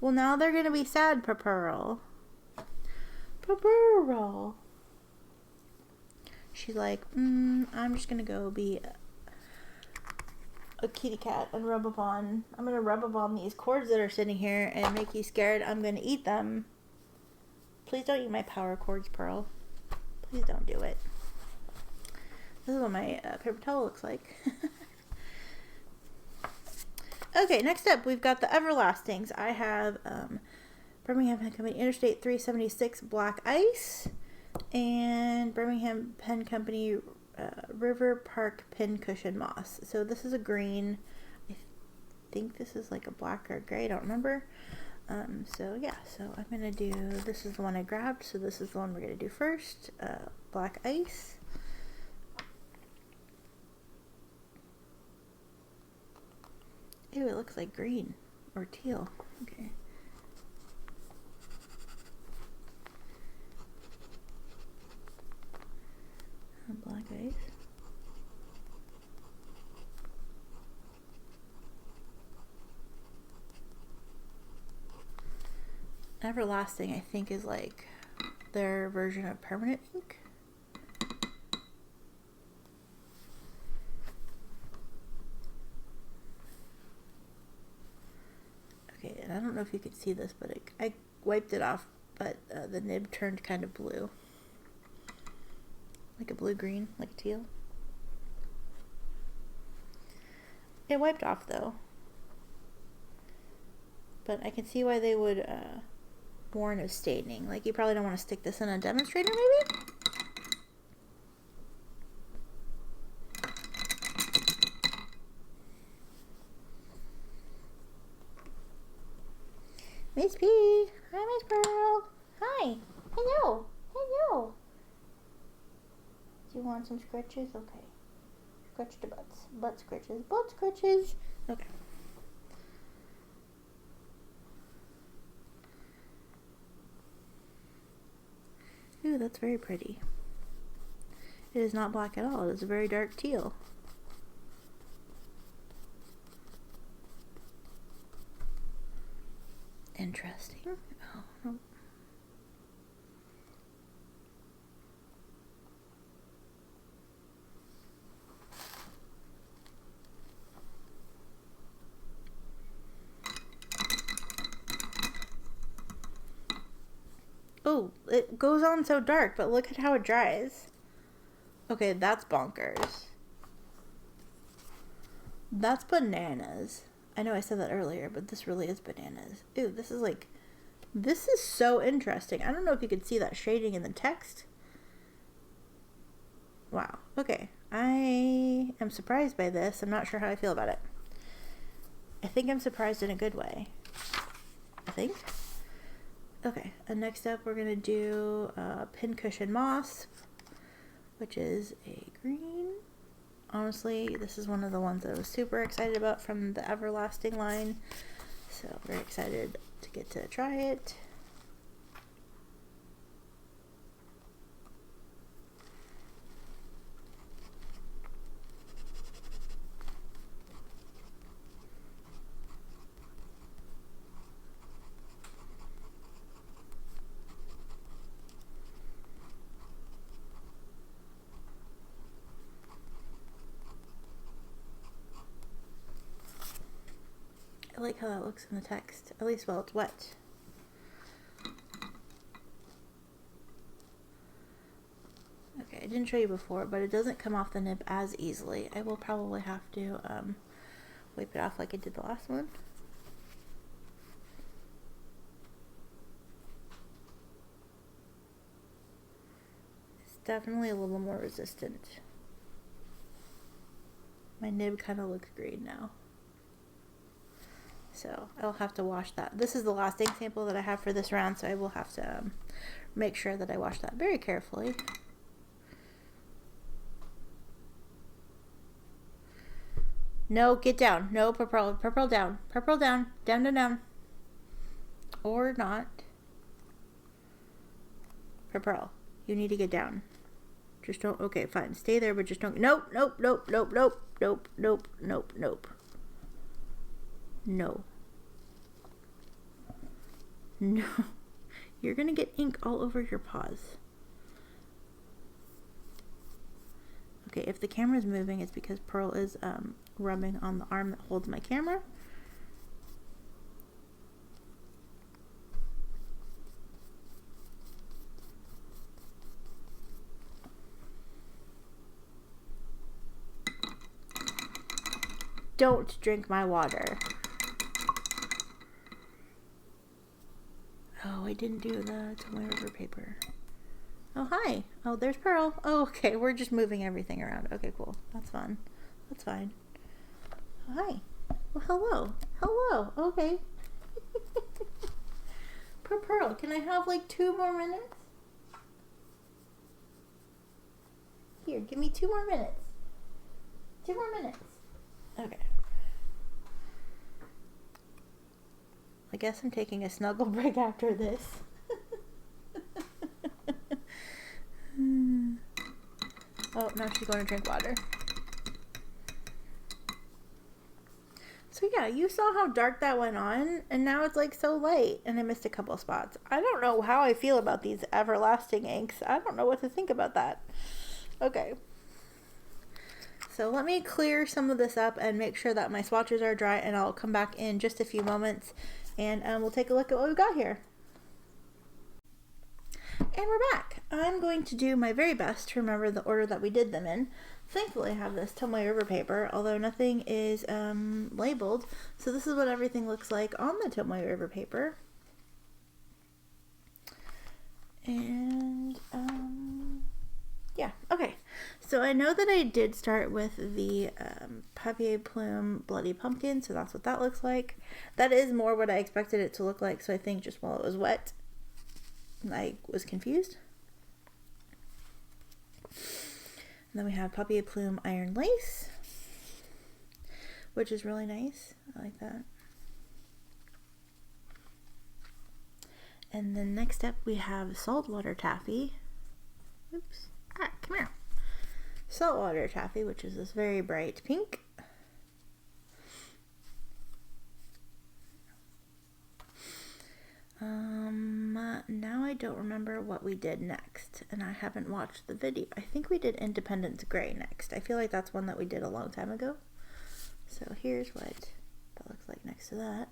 Well, now they're going to be sad, Pearl. Pearl. She's like, I'm just going to go be a kitty cat and rub up on. I'm going to rub up on these cords that are sitting here and make you scared. I'm going to eat them. Please don't eat my power cords, Pearl. Please don't do it. This is what my paper towel looks like. Okay, next up, we've got the Everlastings. I have Birmingham Pen Company Interstate 376 Black Ice and Birmingham Pen Company River Park Pincushion Moss. So this is a green. I think this is like a black or a gray. I don't remember. So yeah, so I'm going to do, this is the one I grabbed, so this is the one we're going to do first, Black Ice. Ew, it looks like green, or teal, okay. Black Ice. Everlasting, I think, is like their version of permanent ink. Okay, and I don't know if you could see this, but I wiped it off, but the nib turned kind of blue. Like a blue-green, like teal. It wiped off, though. But I can see why they would warn of staining. Like, you probably don't want to stick this in a demonstrator, maybe? Miss P. Hi, Miss Pearl. Hi. Hello. Hello. Do you want some scratches? Okay. Scratch the butts. Butt scratches. Butt scratches. Okay. Ooh, that's very pretty. It is not black at all. It is a very dark teal. Interesting. Oh, no. Oh, it goes on so dark, but look at how it dries. Okay, that's bonkers. That's bananas. I know I said that earlier, but this really is bananas. Ew, this is so interesting. I don't know if you could see that shading in the text. Wow. Okay. I am surprised by this. I'm not sure how I feel about it. I think I'm surprised in a good way. I think. Okay. And next up, we're going to do Pincushion Moss, which is a green. Honestly, this is one of the ones that I was super excited about from the Everlasting line. So, very excited to get to try it. I like how that looks in the text, at least while it's wet. Okay, I didn't show you before, but it doesn't come off the nib as easily. I will probably have to wipe it off like I did the last one. It's definitely a little more resistant. My nib kind of looks green now. So I'll have to wash that. This is the last ink sample that I have for this round, so I will have to make sure that I wash that very carefully. No, get down. No, purple down. Purple down. Down, down, down. Or not. Purple, you need to get down. Just don't, okay, fine. Stay there, but just don't, nope, nope, nope, nope, nope, nope, nope, nope, nope. No. No. You're gonna get ink all over your paws. Okay, if the camera is moving, it's because Pearl is rubbing on the arm that holds my camera. Don't drink my water. Oh, I didn't do the toilet river paper. Oh, hi. Oh, there's Pearl. Oh, okay. We're just moving everything around. Okay, cool. That's fun. That's fine. Oh, hi. Well, hello. Hello. Okay. Poor Pearl. Can I have like 2 more minutes? Here, give me 2 more minutes. 2 more minutes. Okay. I guess I'm taking a snuggle break after this. Oh, now she's going to drink water. So yeah, you saw how dark that went on, and now it's like so light, and I missed a couple spots. I don't know how I feel about these Everlasting inks. I don't know what to think about that. Okay. So let me clear some of this up and make sure that my swatches are dry, and I'll come back in just a few moments, and we'll take a look at what we've got here. And we're back. I'm going to do my very best to remember the order that we did them in. Thankfully, I have this Tomoe River paper, although nothing is labeled. So this is what everything looks like on the Tomoe River paper. And, yeah, okay. So I know that I did start with the Papier Plume Bloody Pumpkin, so that's what that looks like. That is more what I expected it to look like, so I think just while it was wet, I was confused. And then we have Papier Plume Iron Lace, which is really nice. I like that. And then next up we have Saltwater Taffy. Oops. Ah, come here. Saltwater Taffy, which is this very bright pink. Now I don't remember what we did next, and I haven't watched the video. I think we did Independence Grey next. I feel like that's one that we did a long time ago. So here's what that looks like next to that.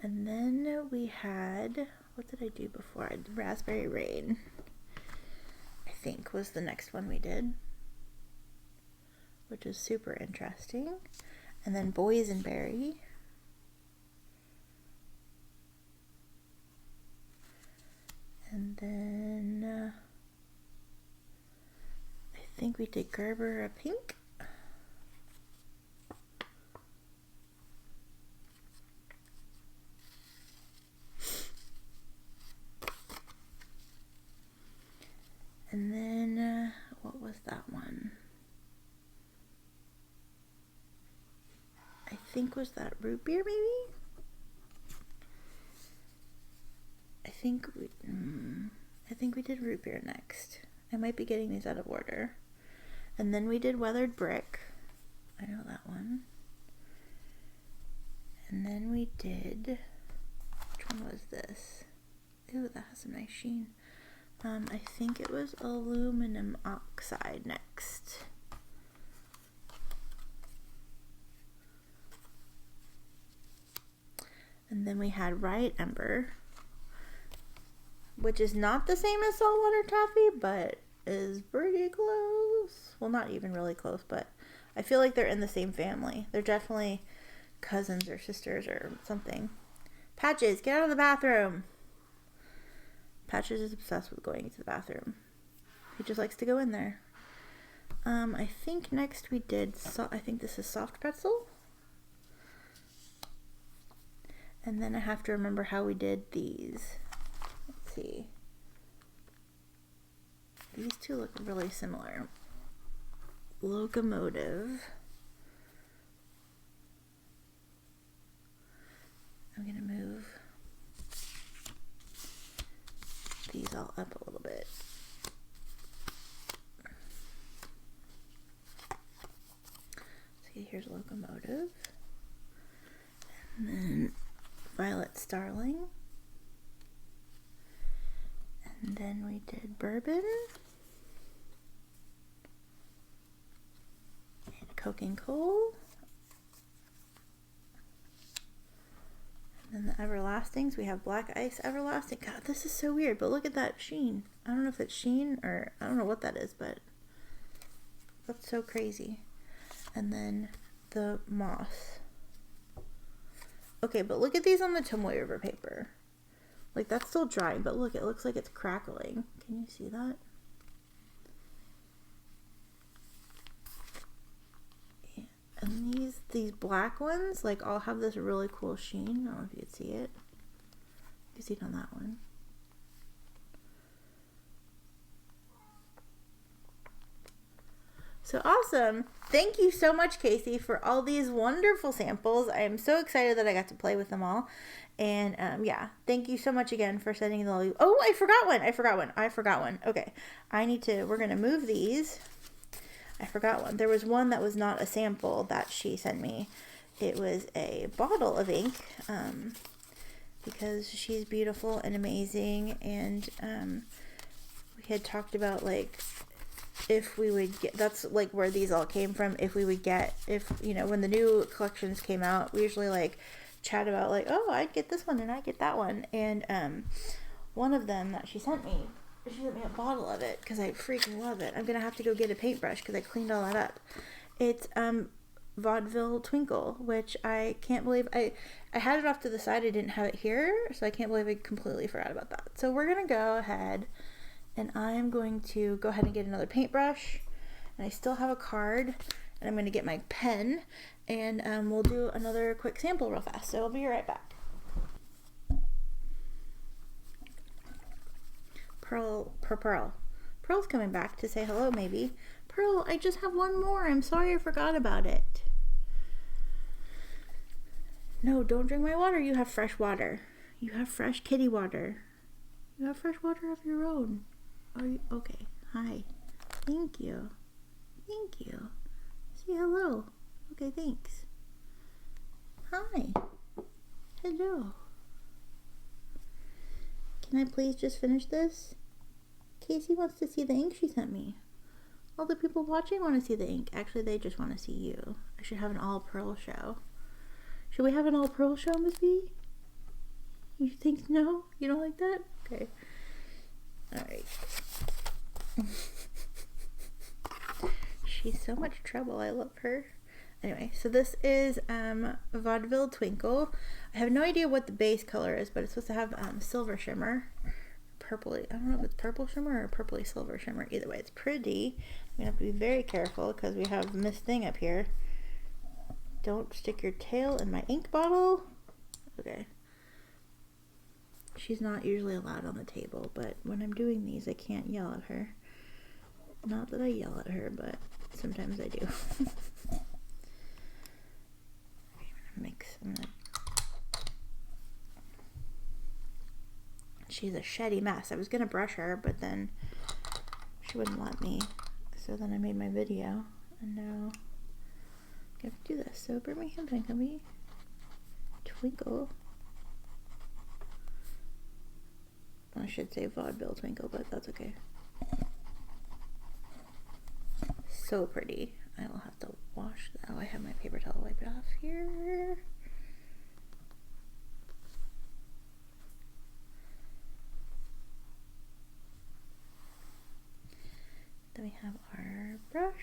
And then we had, what did I do before? Raspberry Rain, I think, was the next one we did, which is super interesting. And then Boysenberry. And then I think we did Gerbera Pink. And then, what was that one? I think was that Root Beer maybe? I think we did Root Beer next. I might be getting these out of order. And then we did Weathered Brick. I know that one. And then we did, which one was this? Ooh, that has a nice sheen. I think it was Aluminum Oxide next. And then we had Riot Ember, which is not the same as saltwater taffy, but is pretty close. Well, not even really close, but I feel like they're in the same family. They're definitely cousins or sisters or something. Patches, get out of the bathroom. Patches is obsessed with going to the bathroom. He just likes to go in there. I think next we did, I think this is Soft Pretzel. And then I have to remember how we did these. Let's see. These two look really similar. Locomotive. I'm gonna move these all up a little bit. See, here's Locomotive. And then Violet Starling. And then we did Bourbon. And Coking Coal. And then the Everlastings, we have Black Ice Everlasting. God, this is so weird, but look at that sheen. I don't know if it's sheen or I don't know what that is, but that's so crazy. And then the Moss. Okay, but look at these on the Tomoe River paper. Like, that's still drying, but look, it looks like it's crackling. Can you see that? And these black ones, like, all have this really cool sheen. I don't know if you can see it. You can see it on that one. So awesome. Thank you so much, Casey, for all these wonderful samples. I am so excited that I got to play with them all. And yeah, thank you so much again for sending the all. Oh, I forgot one. Okay. We're going to move these. I forgot one. There was one that was not a sample that she sent me. It was a bottle of ink, because she's beautiful and amazing. And we had talked about, like, if we would get, that's like where these all came from. If we would get, when the new collections came out, we usually like chat about like, oh, I'd get this one and I'd get that one. And one of them that she sent me a bottle of it because I freaking love it. I'm gonna have to go get a paintbrush because I cleaned all that up. It's Vaudeville Twinkle, which I can't believe I had it off to the side. I didn't have it here, so I can't believe I completely forgot about that. So we're gonna go ahead and I'm going to go ahead and get another paintbrush, and I still have a card, and I'm going to get my pen, and we'll do another quick sample real fast. So I'll be right back. Pearl's coming back to say hello, maybe. Pearl, I just have one more. I'm sorry I forgot about it. No, don't drink my water. You have fresh water. You have fresh kitty water. You have fresh water of your own. Are you okay? Hi. Thank you. Thank you. Say hello. Okay, thanks. Hi. Hello. Can I please just finish this? Casey wants to see the ink she sent me. All the people watching want to see the ink. Actually, they just want to see you. I should have an all pearl show. Should we have an all pearl show, Miss B? You think no? You don't like that? Okay. Alright. She's so much trouble. I love her. Anyway, so this is Vaudeville Twinkle. I have no idea what the base color is, but it's supposed to have silver shimmer. Purpley. I don't know if it's purple shimmer or purpley silver shimmer. Either way, it's pretty. I'm going to have to be very careful because we have Miss Thing up here. Don't stick your tail in my ink bottle. Okay. She's not usually allowed on the table, but when I'm doing these, I can't yell at her. Not that I yell at her, but sometimes I do. I'm gonna she's a sheddy mess. I was gonna brush her, but then she wouldn't let me. So then I made my video, and now I have to do this. So Birmingham Pen Company Twinkle. I should say Vaudeville Twinkle, but that's okay. So pretty. I will have to wash that. Oh, I have my paper towel. Wipe it off here. Then we have our brush.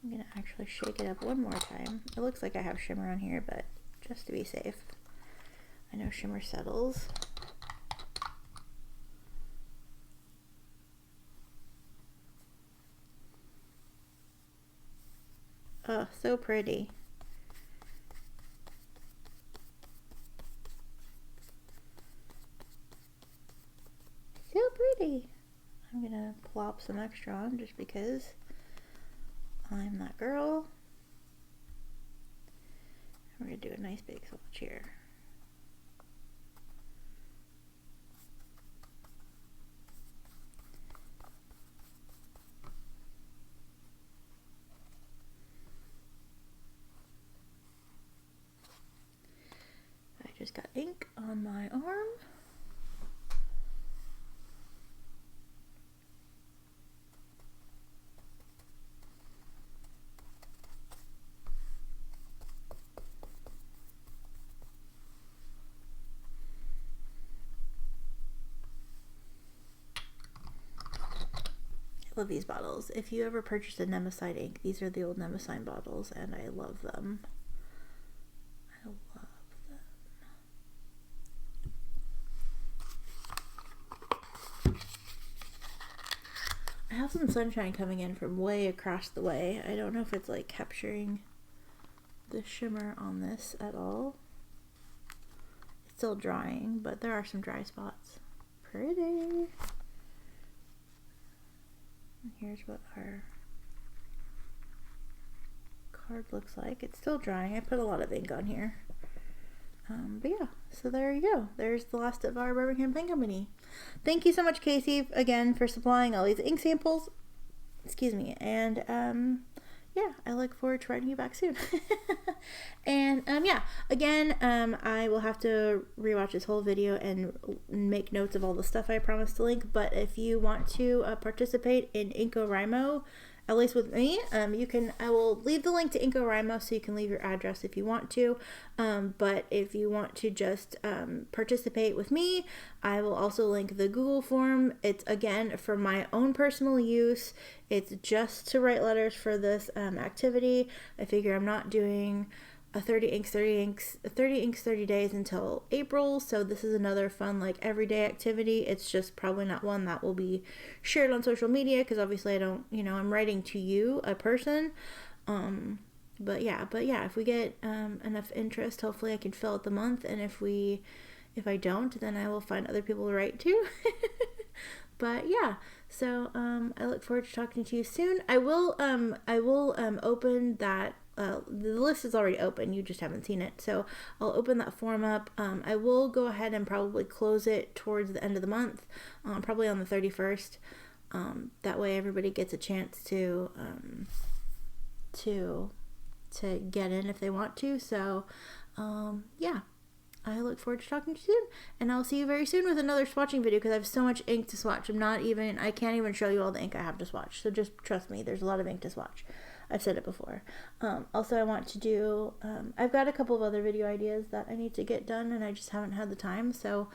I'm gonna actually shake it up one more time. It looks like I have shimmer on here, but just to be safe. I know shimmer settles. Oh, so pretty. So pretty. I'm gonna plop some extra on just because I'm that girl. We're gonna do a nice big swatch here. Just got ink on my arm. I love these bottles. If you ever purchased a Nemeside ink, these are the old Nemeside bottles, and I love them. I love I have some sunshine coming in from way across the way. I don't know if it's like capturing the shimmer on this at all. It's still drying, but there are some dry spots. Pretty. And here's what our card looks like. It's still drying. I put a lot of ink on here. But yeah, so there you go. There's the last of our Birmingham Pen Company. Thank you so much, Casey, again, for supplying all these ink samples. Excuse me. And, yeah, I look forward to writing you back soon. And, yeah, again, I will have to rewatch this whole video and make notes of all the stuff I promised to link. But if you want to participate in InCoWriMo, at least with me, I will leave the link to InCoWriMo so you can leave your address if you want to, but if you want to just participate with me, I will also link the Google form. It's, again, for my own personal use. It's just to write letters for this activity. I figure I'm not doing a 30 inks 30 days until April, so this is another fun like everyday activity. It's just probably not one that will be shared on social media because obviously I don't, I'm writing to you, a person, but yeah, if we get enough interest, hopefully I can fill out the month, and if I don't, then I will find other people to write to. But yeah, so I look forward to talking to you soon. I will open that. The list is already open, you just haven't seen it, so I'll open that form up. I will go ahead and probably close it towards the end of the month, probably on the 31st. That way everybody gets a chance to get in if they want to. So yeah, I look forward to talking to you soon, and I'll see you very soon with another swatching video because I have so much ink to swatch. I can't even show you all the ink I have to swatch, so just trust me, there's a lot of ink to swatch. I've said it before. Also, I want to do, I've got a couple of other video ideas that I need to get done, and I just haven't had the time. So,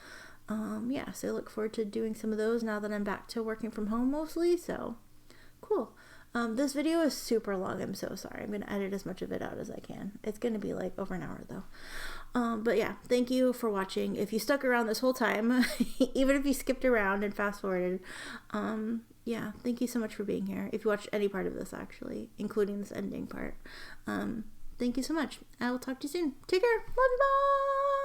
yeah, so I look forward to doing some of those now that I'm back to working from home mostly. So, cool. This video is super long. I'm so sorry. I'm going to edit as much of it out as I can. It's going to be like over an hour though. But yeah, thank you for watching. If you stuck around this whole time, even if you skipped around and fast forwarded, yeah, thank you so much for being here. If you watched any part of this, actually, including this ending part, thank you so much. I will talk to you soon. Take care. Love you. Bye.